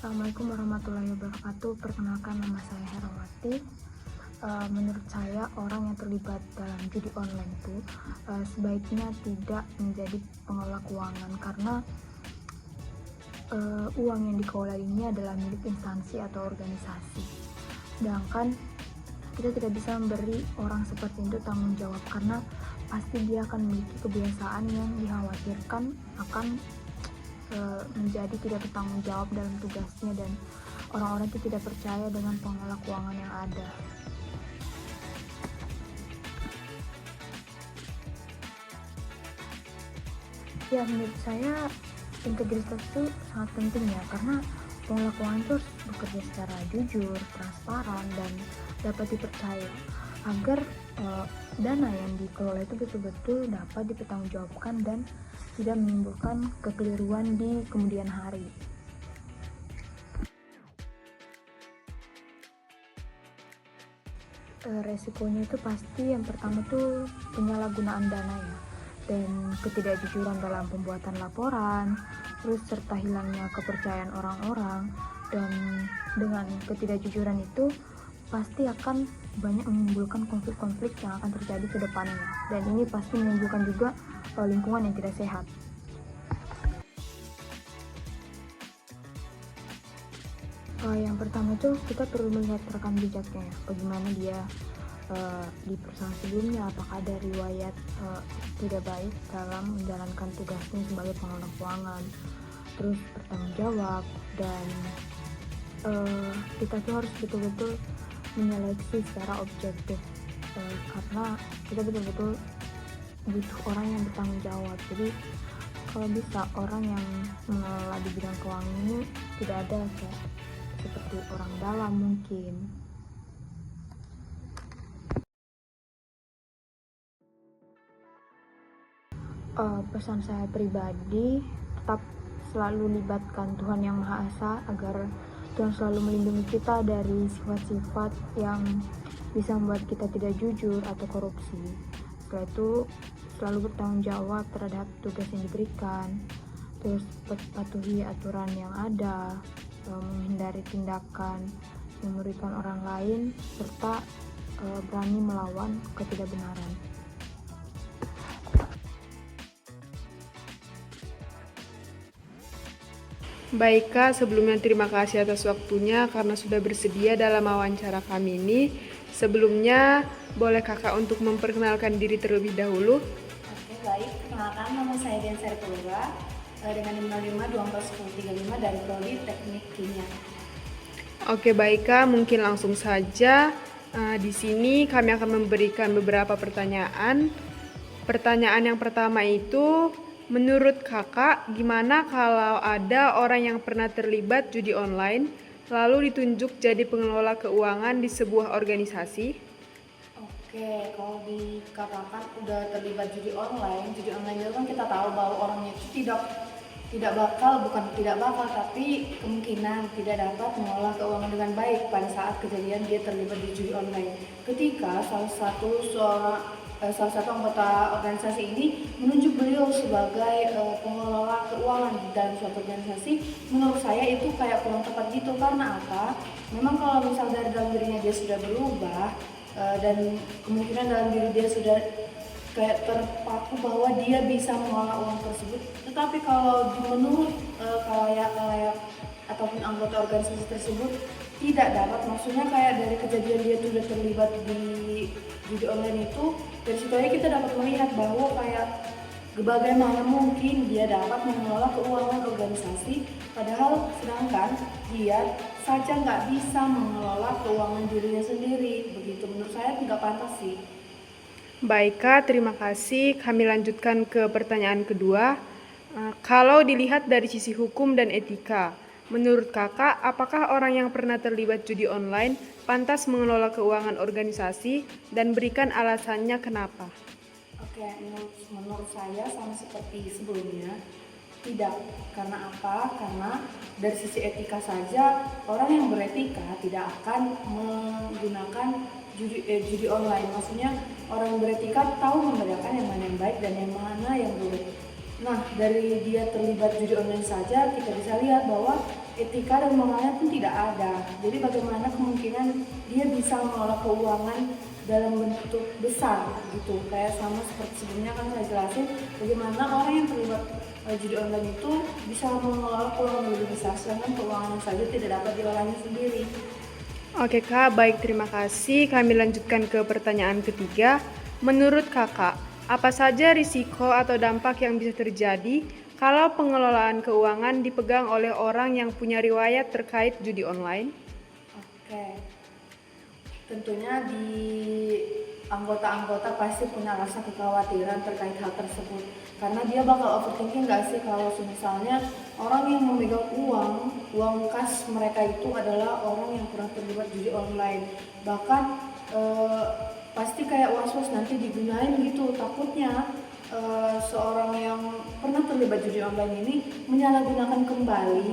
Assalamualaikum warahmatullahi wabarakatuh. Perkenalkan, nama saya Herawati. Menurut saya orang yang terlibat dalam judi online itu sebaiknya tidak menjadi pengelola keuangan karena uang yang dikelola ini adalah milik instansi atau organisasi. Sedangkan kita tidak bisa memberi orang seperti itu tanggung jawab karena pasti dia akan memiliki kebiasaan yang dikhawatirkan akan menjadi tidak bertanggung jawab dalam tugasnya dan orang-orang itu tidak percaya dengan pengelola keuangan yang ada. Ya, menurut saya integritas itu sangat penting ya, karena pengelola keuangan itu harus bekerja secara jujur, transparan, dan dapat dipercaya agar dana yang dikelola itu betul-betul dapat dipertanggungjawabkan dan tidak menimbulkan kekeliruan di kemudian hari. Resikonya itu pasti yang pertama tuh penyalahgunaan dana ya, dan ketidakjujuran dalam pembuatan laporan, terus serta hilangnya kepercayaan orang-orang. Dan dengan ketidakjujuran itu pasti akan banyak menimbulkan konflik-konflik yang akan terjadi ke depannya, dan ini pasti menimbulkan juga lingkungan yang tidak sehat. Yang pertama tuh kita perlu melihat rekam jejaknya ya, bagaimana dia di perusahaan sebelumnya, apakah ada riwayat tidak baik dalam menjalankan tugasnya sebagai pengelola keuangan, terus bertanggung jawab, dan kita tuh harus betul-betul menyeleksi secara objektif karena kita betul-betul butuh orang yang bertanggung jawab. Jadi kalau bisa orang yang mengelola di bidang keuangan ini tidak ada kayak seperti orang dalam mungkin. Pesan saya pribadi, tetap selalu libatkan Tuhan Yang Maha Esa agar Tuhan selalu melindungi kita dari sifat-sifat yang bisa membuat kita tidak jujur atau korupsi. Setelah itu selalu bertanggung jawab terhadap tugas yang diberikan, terus patuhi aturan yang ada, menghindari tindakan yang merugikan orang lain, serta berani melawan ketidakbenaran. Baik Kak, sebelumnya terima kasih atas waktunya karena sudah bersedia dalam wawancara kami ini. Sebelumnya, boleh Kakak untuk memperkenalkan diri terlebih dahulu? Oke, baik. Perkenalkan, nama saya Dian Saripura dengan NIM 05241035 dari Prodi Teknik Kimia. Oke, baik Kak, mungkin langsung saja. Di sini kami akan memberikan beberapa pertanyaan. Pertanyaan yang pertama itu, menurut Kakak, gimana kalau ada orang yang pernah terlibat judi online, lalu ditunjuk jadi pengelola keuangan di sebuah organisasi? Oke, kalau dikatakan udah terlibat judi online itu kan kita tahu bahwa orangnya itu bukan tidak bakal, tapi kemungkinan tidak dapat mengelola keuangan dengan baik pada saat kejadian dia terlibat di judi online. Ketika salah satu anggota organisasi ini menunjuk beliau sebagai pengelola keuangan dalam suatu organisasi, menurut saya itu kayak kurang tepat gitu. Karena apa? Memang kalau misal dari dalam dirinya dia sudah berubah dan kemungkinan dalam diri dia sudah kayak terpaku bahwa dia bisa mengelola uang tersebut, tetapi kalau menurut khalayak ataupun anggota organisasi tersebut tidak dapat, maksudnya kayak dari kejadian dia sudah terlibat di judi online itu, dari situ aja kita dapat melihat bahwa kayak bagaimana mungkin dia dapat mengelola keuangan organisasi, padahal sedangkan dia saja nggak bisa mengelola keuangan dirinya sendiri. Begitu, menurut saya tidak pantas sih. Baik Kak, terima kasih. Kami lanjutkan ke pertanyaan kedua. Kalau dilihat dari sisi hukum dan etika, menurut Kakak, apakah orang yang pernah terlibat judi online pantas mengelola keuangan organisasi dan berikan alasannya kenapa? Oke, menurut saya sama seperti sebelumnya, tidak. Karena apa? Karena dari sisi etika saja, orang yang beretika tidak akan menggunakan judi online. Maksudnya orang yang beretika tahu membedakan yang mana yang baik dan yang mana yang buruk. Nah, dari dia terlibat judi online saja kita bisa lihat bahwa etika dan moralnya pun tidak ada. Jadi bagaimana kemungkinan dia bisa mengelola keuangan dalam bentuk besar gitu. Kayak sama seperti sebelumnya kan saya jelasin bagaimana orang yang terlibat judi online itu bisa mengelola keuangan lebih besar, sedangkan keuangan saja tidak dapat diolahnya sendiri. Oke Kak, baik, terima kasih. Kami lanjutkan ke pertanyaan ketiga. Menurut Kakak, apa saja risiko atau dampak yang bisa terjadi kalau pengelolaan keuangan dipegang oleh orang yang punya riwayat terkait judi online? Oke, tentunya di anggota-anggota pasti punya rasa kekhawatiran terkait hal tersebut, karena dia bakal overthinking nggak sih kalau misalnya orang yang memegang uang kas mereka itu adalah orang yang pernah terlibat judi online, bahkan pasti kayak was-was nanti digunain gitu. Takutnya seorang yang pernah terlibat judi online ini menyalahgunakan kembali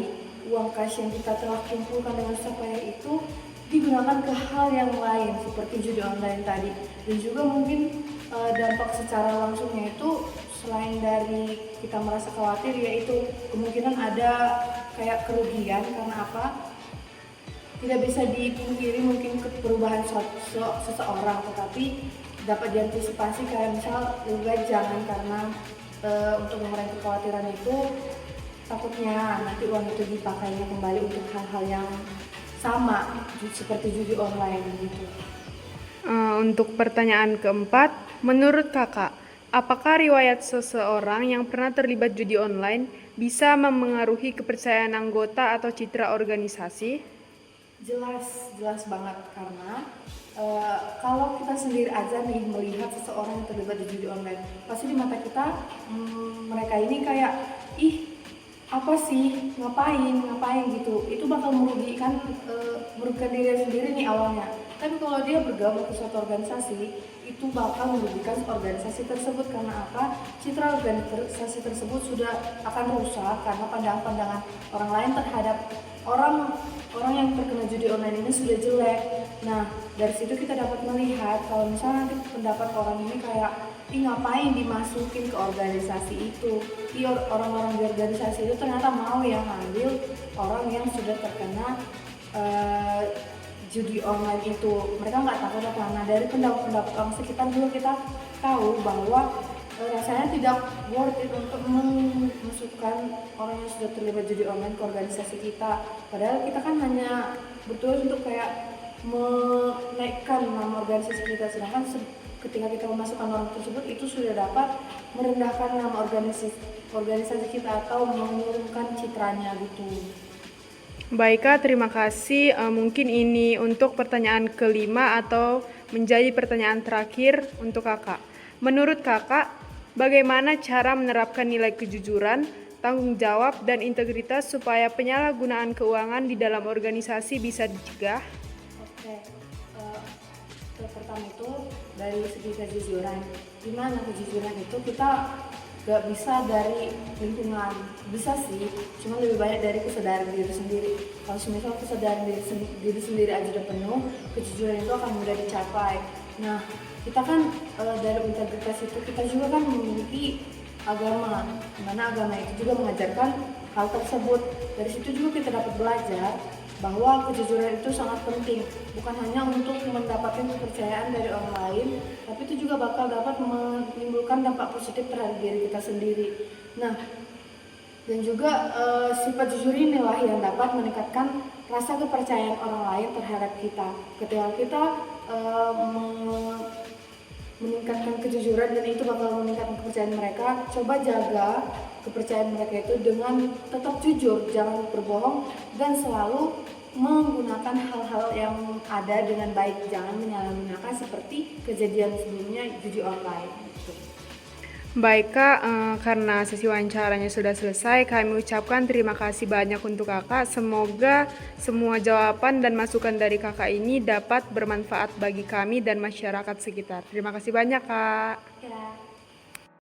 uang kas yang kita telah kumpulkan dengan susah payah itu, digunakan ke hal yang lain seperti judi online tadi. Dan juga mungkin dampak secara langsungnya itu selain dari kita merasa khawatir, yaitu kemungkinan ada kayak kerugian. Karena apa? Tidak bisa dipungkiri mungkin perubahan seseorang, tetapi dapat diantisipasi kayak misal juga jangan karena untuk mengurangi kekhawatiran itu takutnya nanti uang itu dipakainya kembali untuk hal-hal yang sama seperti judi online gitu. Untuk pertanyaan keempat, menurut Kakak, apakah riwayat seseorang yang pernah terlibat judi online bisa memengaruhi kepercayaan anggota atau citra organisasi? Jelas banget, karena kalau kita sendiri aja nih melihat seseorang yang terlibat di judi online, pasti di mata kita mereka ini kayak apa sih, ngapain gitu. Itu bakal merugikan diri sendiri nih awalnya. Tapi kalau dia bergabung ke suatu organisasi, itu bakal merugikan organisasi tersebut. Karena apa? Citra organisasi tersebut sudah akan rusak karena pandangan-pandangan orang lain terhadap orang yang terkena judi online ini sudah jelek. Nah, dari situ kita dapat melihat kalau misalnya nanti pendapat orang ini kayak ngapain dimasukin ke organisasi itu. Orang-orang di organisasi itu ternyata mau yang ngambil orang yang sudah terkena judi online itu. Mereka nggak takut apa. Nah, dari pendapat orang sekitar juga kita tahu bahwa rasanya tidak worth it untuk memasukkan orang yang sudah terlibat judi online ke organisasi kita. Padahal kita kan hanya betul untuk kayak menaikkan nama organisasi kita, sedangkan ketika kita memasukkan orang tersebut itu sudah dapat merendahkan nama organisasi kita atau menurunkan citranya gitu. Baik Kak, terima kasih. Mungkin ini untuk pertanyaan kelima atau menjadi pertanyaan terakhir untuk Kakak. Menurut Kakak, bagaimana cara menerapkan nilai kejujuran, tanggung jawab, dan integritas supaya penyalahgunaan keuangan di dalam organisasi bisa dicegah? Oke, pertama itu dari segi kejujuran. Gimana kejujuran itu kita gak bisa dari lingkungan, bisa sih, cuma lebih banyak dari kesadaran diri sendiri. Kalau misal kesadaran diri sendiri aja udah penuh, kejujuran itu akan mudah dicapai. Nah, kita kan dari integritas itu kita juga kan memiliki agama, dimana agama itu juga mengajarkan hal tersebut. Dari situ juga kita dapat belajar bahwa kejujuran itu sangat penting, bukan hanya untuk mendapatkan kepercayaan dari orang lain, tapi itu juga bakal dapat menimbulkan dampak positif terhadap diri kita sendiri. Nah, dan juga sifat jujur inilah yang dapat meningkatkan rasa kepercayaan orang lain terhadap kita. Ketika kita meningkatkan kejujuran dan itu bakal meningkatkan kepercayaan mereka, coba jaga kepercayaan mereka itu dengan tetap jujur, jangan berbohong, dan selalu menggunakan hal-hal yang ada dengan baik, jangan menyalahgunakan seperti kejadian sebelumnya judi online gitu. Baik Kak, karena sesi wawancaranya sudah selesai, kami ucapkan terima kasih banyak untuk Kakak. Semoga semua jawaban dan masukan dari Kakak ini dapat bermanfaat bagi kami dan masyarakat sekitar. Terima kasih banyak Kak. Ya.